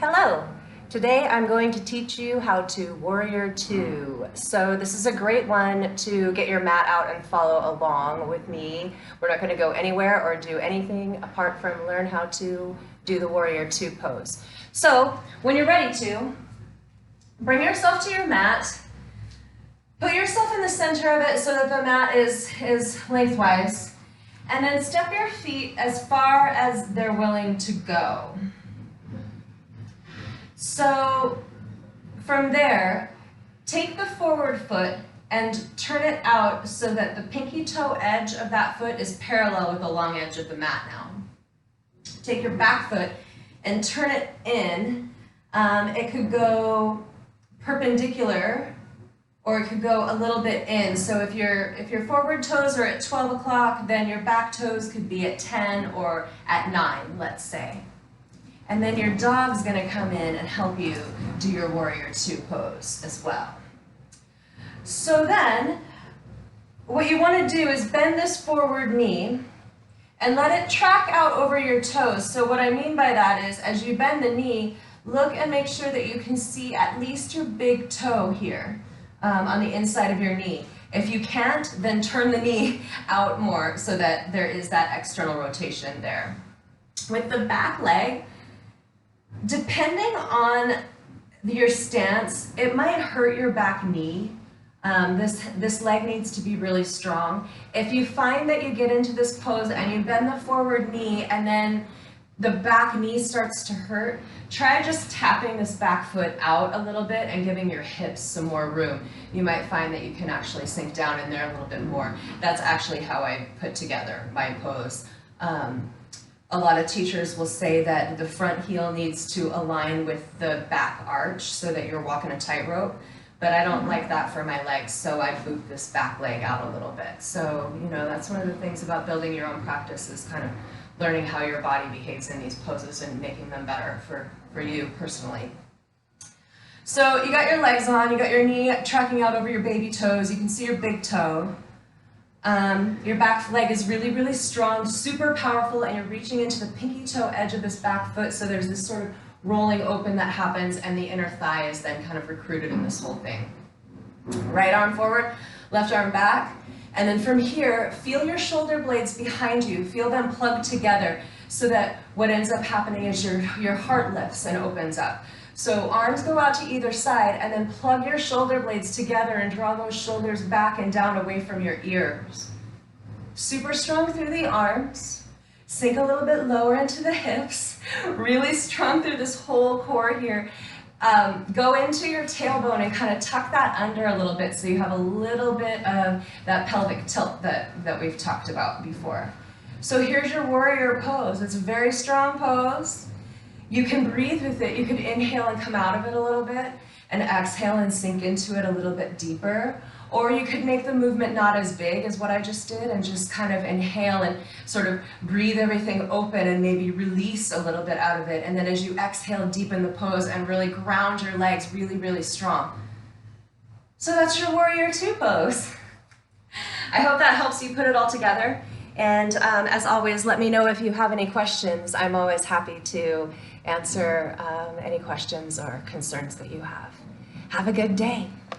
Hello! Today I'm going to teach you how to Warrior Two. So this is a great one to get your mat out and follow along with me. We're not going to go anywhere or do anything apart from learn how to do the Warrior Two pose. So when you're ready to, bring yourself to your mat. Put yourself in the center of it so that the mat is lengthwise. And then step your feet as far as they're willing to go. So from there, take the forward foot and turn it out so that the pinky toe edge of that foot is parallel with the long edge of the mat now. Take your back foot and turn it in. It could go perpendicular or it could go a little bit in. So if your forward toes are at 12 o'clock, then your back toes could be at 10 or at 9, let's say. And then your dog's going to come in and help you do your Warrior Two pose as well. So then, what you want to do is bend this forward knee and let it track out over your toes. So what I mean by that is, as you bend the knee, look and make sure that you can see at least your big toe here on the inside of your knee. If you can't, then turn the knee out more so that there is that external rotation there. With the back leg, depending on your stance, it might hurt your back knee. This leg needs to be really strong. If you find that you get into this pose and you bend the forward knee and then the back knee starts to hurt, try just tapping this back foot out a little bit and giving your hips some more room. You might find that you can actually sink down in there a little bit more. That's actually how I put together my pose. A lot of teachers will say that the front heel needs to align with the back arch so that you're walking a tightrope, but I don't like that for my legs, so I boot this back leg out a little bit. So, you know, that's one of the things about building your own practice is kind of learning how your body behaves in these poses and making them better for you personally. So you got your legs on, you got your knee tracking out over your baby toes, you can see your big toe. Your back leg is really, really strong, super powerful, and you're reaching into the pinky toe edge of this back foot, so there's this sort of rolling open that happens, and the inner thigh is then kind of recruited in this whole thing. Right arm forward, left arm back, and then from here, feel your shoulder blades behind you, feel them plugged together, so that what ends up happening is your heart lifts and opens up. So arms go out to either side and then plug your shoulder blades together and draw those shoulders back and down away from your ears. Super strong through the arms. Sink a little bit lower into the hips. Really strong through this whole core here. Go into your tailbone and kind of tuck that under a little bit so you have a little bit of that pelvic tilt that we've talked about before. So here's your warrior pose. It's a very strong pose. You can breathe with it. You can inhale and come out of it a little bit and exhale and sink into it a little bit deeper. Or you could make the movement not as big as what I just did and just kind of inhale and sort of breathe everything open and maybe release a little bit out of it. And then as you exhale, deepen the pose and really ground your legs really, really strong. So that's your Warrior Two pose. I hope that helps you put it all together. And as always, let me know if you have any questions. I'm always happy to answer any questions or concerns that you have. Have a good day.